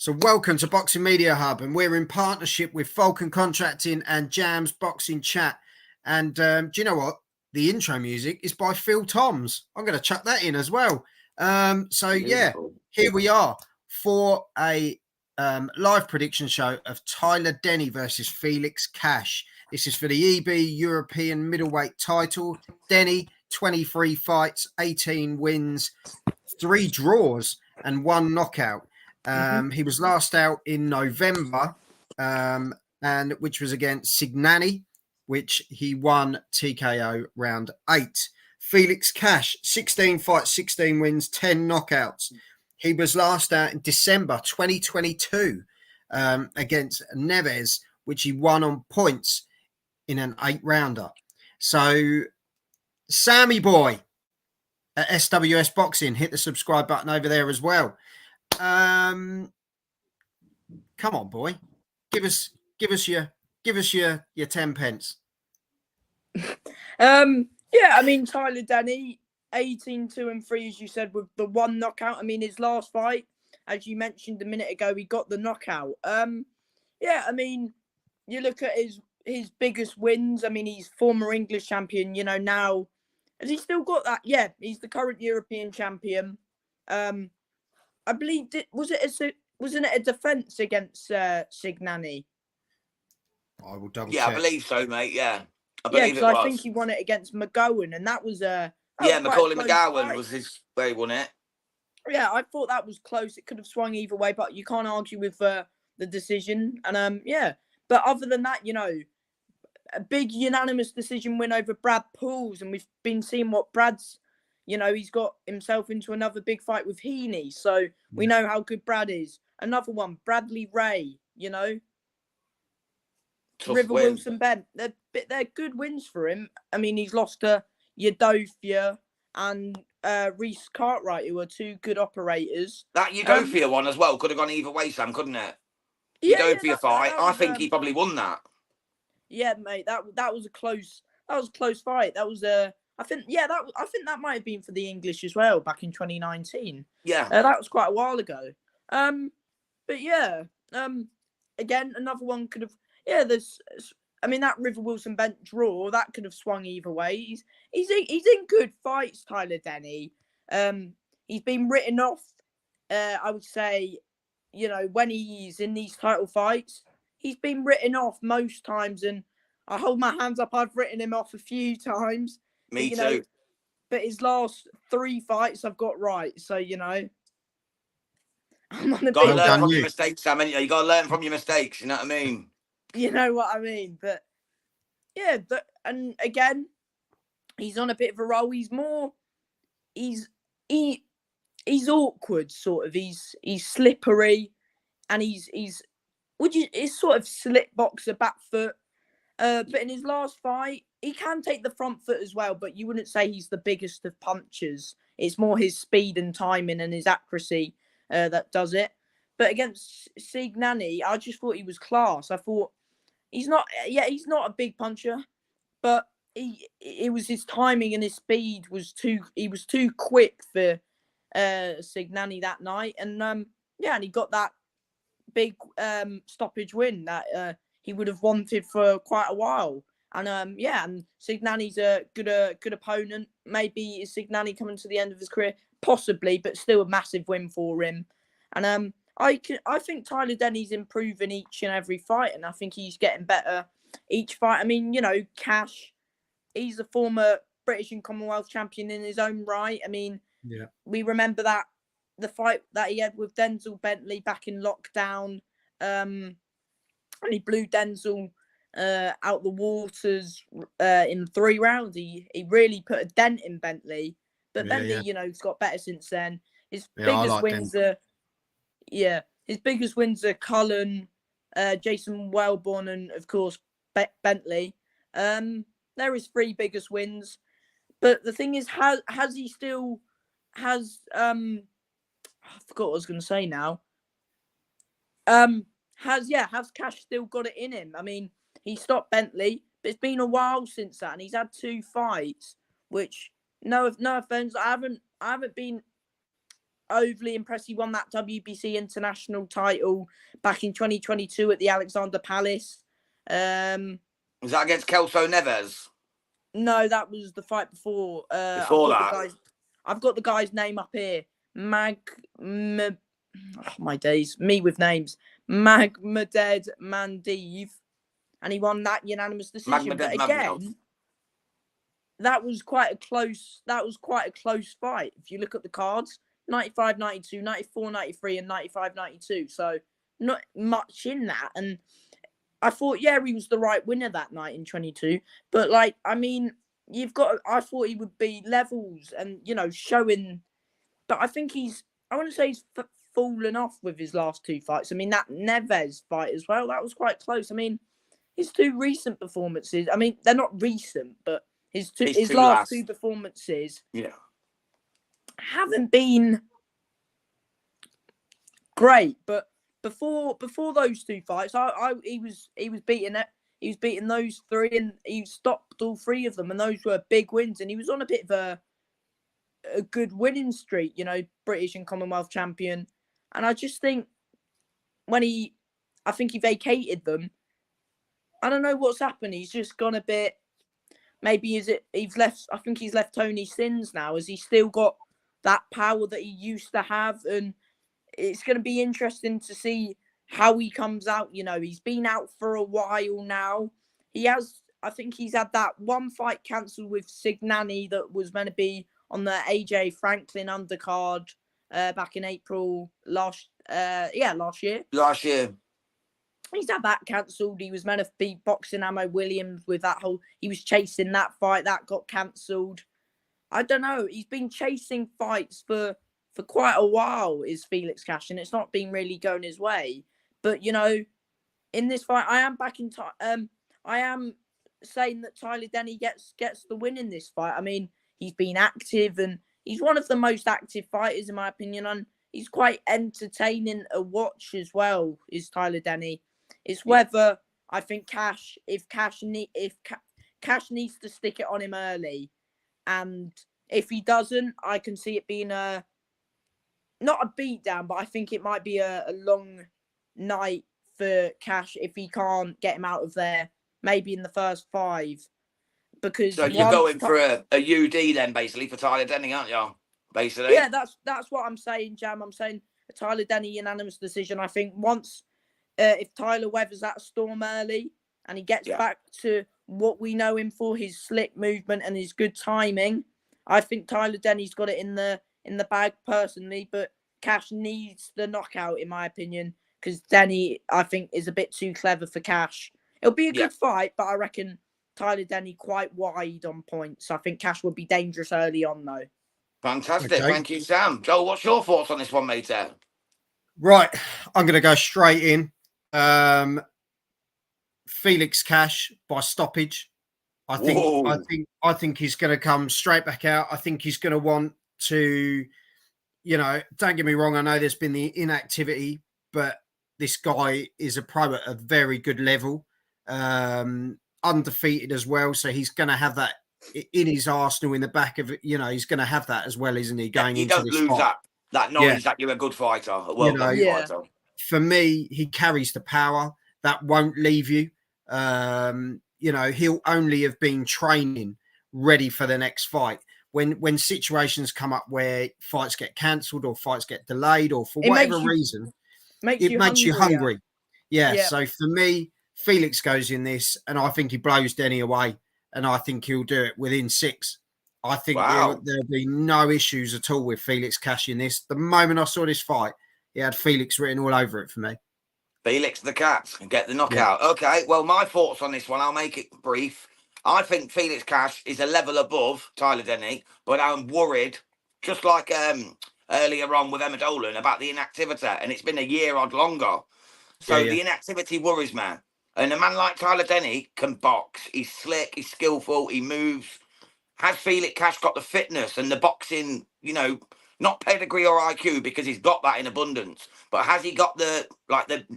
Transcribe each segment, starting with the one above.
So welcome to Boxing Media Hub, and we're in partnership with Falcon Contracting and Jam's Boxing Chat. And do you know what? The intro music is by Phil Toms. I'm going to chuck that in as well. Here we are for a live prediction show of Tyler Denny versus Felix Cash. This is for the EB European middleweight title. Denny, 23 fights, 18 wins, 3 draws and 1 knockout. He was last out in November, and which was against Signani, which he won TKO round 8. Felix Cash, 16 fights, 16 wins, 10 knockouts. He was last out in December 2022 against Neves, which he won on points in an 8-rounder. So, Sammy boy at SWS Boxing, hit the subscribe button over there as well. Come on, boy, give us your 10 pence. I mean, Tyler Denny, 18-2-3, as you said, with the 1 knockout. I mean, his last fight, as you mentioned a minute ago, he got the knockout. I mean, you look at his biggest wins. I mean, he's former English champion. You know, now has he still got that? Yeah, he's the current European champion. I believe wasn't it a defence against Signani? I will double check. Yeah, I believe so, mate. Yeah, I believe it was. I think he won it against McGowan, and that was Macaulay McGowan was where he won it. Yeah, I thought that was close. It could have swung either way, but you can't argue with the decision. And but other than that, you know, a big unanimous decision win over Brad Pools, and we've been seeing what Brad's. You know, he's got himself into another big fight with Heaney. So we know how good Brad is. Another one, Bradley Ray, you know. Tough River win. Wilson Bent. They're good wins for him. I mean, he's lost to Udofia and Reece Cartwright, who are 2 good operators. That Udofia one as well could have gone either way, Sam, couldn't it? Udofia fight. I think he probably won that. Yeah, mate. That was a close fight. That was I think that might have been for the English as well back in 2019. Yeah. That was quite a while ago. Again, another one could have. Yeah, that River Wilson Bent draw that could have swung either way. He's in good fights, Tyler Denny. He's been written off. I would say, you know, when he's in these title fights, he's been written off most times, and I hold my hands up. I've written him off a few times. Me too. Know, but his last 3 fights I've got right. So, you know. I'm on got to learn from your mistakes, Sam. You got to learn from your mistakes. You know what I mean? You know what I mean? But, yeah. And again, he's on a bit of a roll. He's awkward, sort of. He's slippery. And he's sort of slip boxer, back foot. But in his last fight, he can take the front foot as well, but you wouldn't say he's the biggest of punchers. It's more his speed and timing and his accuracy that does it. But against Signani, I just thought he was class. I thought he's not a big puncher, but it was his timing and his speed he was too quick for Signani that night. And and he got that big stoppage win that he would have wanted for quite a while. And and Signani's a good opponent. Maybe is Signani coming to the end of his career? Possibly, but still a massive win for him. And I think Tyler Denny's improving each and every fight, and I think he's getting better each fight. I mean, you know, Cash, he's a former British and Commonwealth champion in his own right. I mean, we remember the fight that he had with Denzel Bentley back in lockdown. And he blew Denzel out the waters in 3 rounds. He really put a dent in Bentley. But Bentley, you know, has got better since then. His biggest wins are Cullen, Jason Wellborn, and of course Bentley. They're his 3 biggest wins. But the thing is, I forgot what I was going to say now. Has Cash still got it in him? I mean, he stopped Bentley, but it's been a while since that, and he's had 2 fights. Which, no offense, I haven't been overly impressed. He won that WBC international title back in 2022 at the Alexander Palace. Was that against Kelso Neves? No, that was the fight before. Before that, I've got the guy's name up here. My days, me with names. Magmaded Mandeev, and he won that unanimous decision. But again, that was quite a close fight. If you look at the cards, 95, 92, 94, 93, and 95, 92. So not much in that. And I thought, yeah, he was the right winner that night in 22. But like, I mean, I thought he would be levels and, you know, showing. But I think I want to say he's fallen off with his last two fights. I mean, that Neves fight as well, that was quite close. I mean, his two recent performances, I mean, they're not recent, but his last two performances haven't been great. But before those two fights, he was beating it. He was beating those three, and he stopped all three of them, and those were big wins. And he was on a bit of a good winning streak, you know, British and Commonwealth champion. And I just think I think he vacated them. I don't know what's happened. He's just gone a bit. Maybe he's left. I think he's left Tony Sins now. Has he still got that power that he used to have? And it's going to be interesting to see how he comes out. You know, he's been out for a while now. I think he's had that one fight cancelled with Signani that was meant to be on the AJ Franklin undercard back in April last year. Last year. He's had that cancelled. He was meant to be boxing Ammo Williams with that he was chasing that fight. That got cancelled. I don't know. He's been chasing fights for quite a while, is Felix Cash, and it's not been really going his way. But, you know, in this fight, I am saying that Tyler Denny gets the win in this fight. I mean, he's been active, and he's one of the most active fighters, in my opinion, and he's quite entertaining to watch as well, is Tyler Denny. It's whether I think Cash needs to stick it on him early, and if he doesn't, I can see it being not a beatdown, but I think it might be a long night for Cash if he can't get him out of there, maybe in the first 5. Because so you're going for a UD then, basically, for Tyler Denny, aren't you? Basically, yeah, that's what I'm saying, Jam. I'm saying a Tyler Denny unanimous decision. I think once if Tyler weathers that storm early and he gets back to what we know him for, his slick movement and his good timing, I think Tyler Denny's got it in the bag personally. But Cash needs the knockout, in my opinion, because Denny, I think, is a bit too clever for Cash. It'll be a good fight, but I reckon Tyler Denny quite wide on points. I think Cash would be dangerous early on, though. Fantastic. Okay. Thank you, Sam. Joel, what's your thoughts on this one, mate? Right. I'm going to go straight in. Felix Cash by stoppage. I think he's going to come straight back out. I think he's going to want to, you know, don't get me wrong. I know there's been the inactivity, but this guy is a pro at a very good level. Undefeated as well. So he's going to have that in his arsenal in the back of it. You know, he's going to have that as well, isn't he? Going into this fight. He doesn't lose that knowledge that you're a good fighter, a well-known fighter. For me, he carries the power that won't leave you. You know, he'll only have been training ready for the next fight. When situations come up where fights get cancelled or fights get delayed or for whatever reason, it makes you hungry. Yeah. So for me, Felix goes in this, and I think he blows Denny away, and I think he'll do it within 6. I think there'll be no issues at all with Felix Cash in this. The moment I saw this fight, he had Felix written all over it for me. Felix the Cat and get the knockout. Yeah. Okay, well, my thoughts on this one, I'll make it brief. I think Felix Cash is a level above Tyler Denny, but I'm worried, just like earlier on with Emma Dolan, about the inactivity, and it's been a year odd longer. So the inactivity worries me. And a man like Tyler Denny can box. He's slick, he's skillful, he moves. Has Felix Cash got the fitness and the boxing, you know, not pedigree or IQ, because he's got that in abundance, but has he got the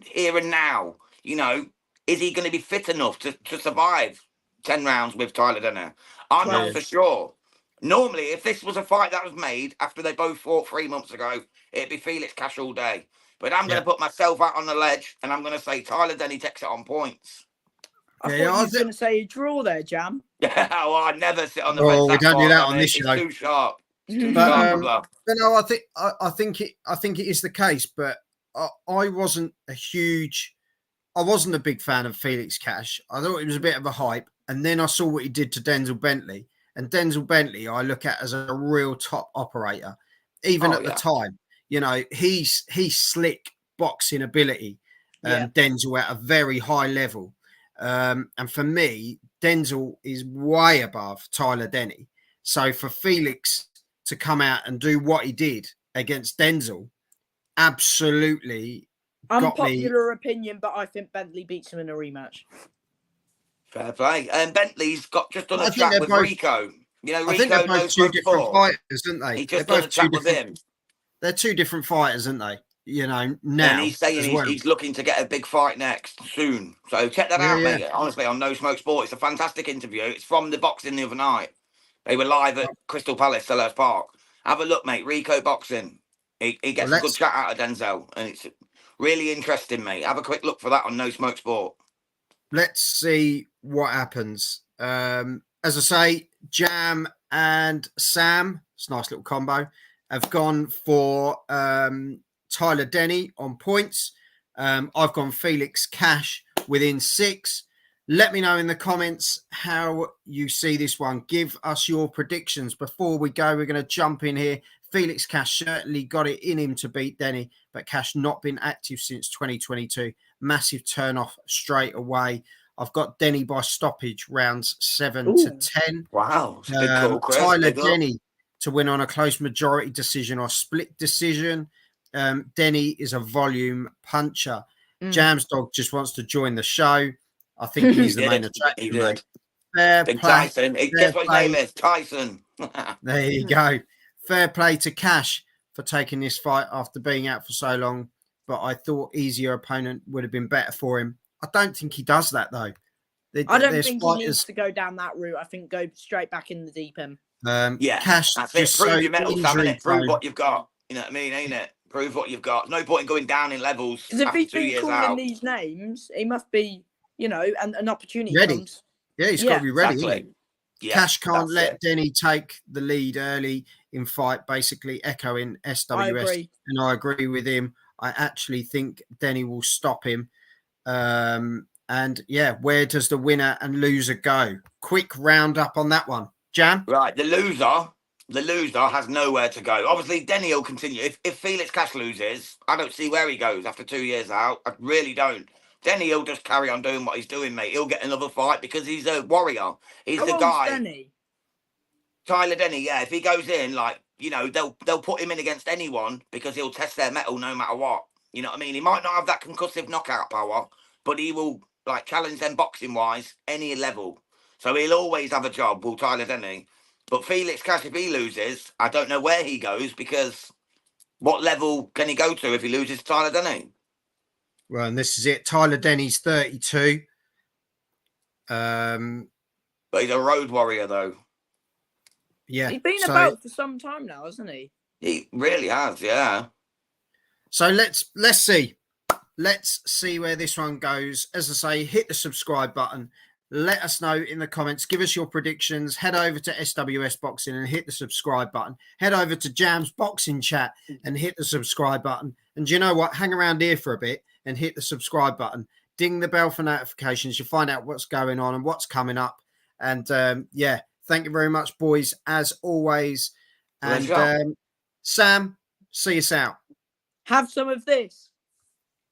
here and now? You know, is he going to be fit enough to survive 10 rounds with Tyler Denny? I'm not for sure. Normally, if this was a fight that was made after they both fought 3 months ago, it'd be Felix Cash all day. But I'm going to put myself out on the ledge, and I'm going to say Tyler Denny takes it on points. I thought you was going to say a draw there, Jam. Yeah, well, I never sit on the fence. We don't do that on this It's show. too sharp. It's too But, sharp, but no, I think it is the case. But I wasn't a big fan of Felix Cash. I thought it was a bit of a hype, and then I saw what he did to Denzel Bentley. And Denzel Bentley, I look at as a real top operator, even at the time. You know, he's slick boxing ability. Denzel at a very high level. And for me, Denzel is way above Tyler Denny. So for Felix to come out and do what he did against Denzel, absolutely unpopular opinion, but I think Bentley beats him in a rematch. Fair play. And Bentley's got just done a chat with Rico. You know, Rico they're both two different fighters, aren't they? He just done a chat with him. They're two different fighters, aren't they? You know, now. And he's saying he's looking to get a big fight next soon. So check that out, mate. Honestly, on No Smoke Sport. It's a fantastic interview. It's from the boxing the other night. They were live at Crystal Palace, Selhurst Park. Have a look, mate. Rico Boxing. He gets a good chat out of Denzel. And it's really interesting, mate. Have a quick look for that on No Smoke Sport. Let's see what happens. As I say, Jam and Sam, it's a nice little combo, have gone for Tyler Denny on points. I've gone Felix Cash within 6. Let me know in the comments how you see this one. Give us your predictions. Before we go, we're going to jump in here. Felix Cash certainly got it in him to beat Denny, but Cash not been active since 2022. Massive turn off straight away. I've got Denny by stoppage, rounds 7 to 10. Wow. Big call, Chris. Tyler Denny to win on a close majority decision or split decision. Denny is a volume puncher. Jam's dog just wants to join the show. I think he's the main attraction. He did. Fair Big play. Tyson. Guess what his name is? Tyson. There you go. Fair play to Cash for taking this fight after being out for so long. But I thought easier opponent would have been better for him. I don't think he does that, though. I don't think he needs to go down that route. I think go straight back in the deep end. Cash, that's it. Prove your mettle, Sam, innit? Prove what you've got. You know what I mean, ain't it? Prove what you've got. No point in going down in levels. Because if he's been calling these names, he must be, you know, and an opportunity ready. comes. Yeah, he's got to be ready. Exactly. Yeah, Cash can't let Denny take the lead early in fight, basically echoing SWS. And I agree with him. I actually think Denny will stop him. And yeah, where does the winner and loser go? Quick roundup on that one. Jam? Right, the loser has nowhere to go. Obviously, Denny will continue. If Felix Cash loses, I don't see where he goes after 2 years out. I really don't. Denny will just carry on doing what he's doing, mate. He'll get another fight because he's a warrior. He's the guy. Denny? Tyler Denny, yeah. If he goes in, like, you know, they'll put him in against anyone because he'll test their mettle no matter what. You know what I mean? He might not have that concussive knockout power, but he will, like, challenge them boxing-wise any level. So he'll always have a job, will Tyler Denny. But Felix Cash, if he loses, I don't know where he goes because what level can he go to if he loses to Tyler Denny? Well, and this is it. Tyler Denny's 32. But he's a road warrior, though. Yeah. He's been about for some time now, hasn't he? He really has, yeah. So let's see. Let's see where this one goes. As I say, hit the subscribe button. Let us know in the comments. Give us your predictions. Head over to SWS Boxing and hit the subscribe button. Head over to Jam's Boxing Chat and hit the subscribe button. And do you know what? Hang around here for a bit and hit the subscribe button. Ding the bell for notifications. You'll find out what's going on and what's coming up. And yeah, thank you very much, boys, as always. And Sam, see us out. Have some of this.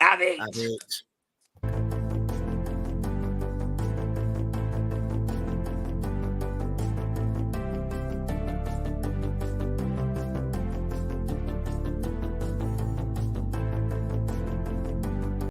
Have it. Have it.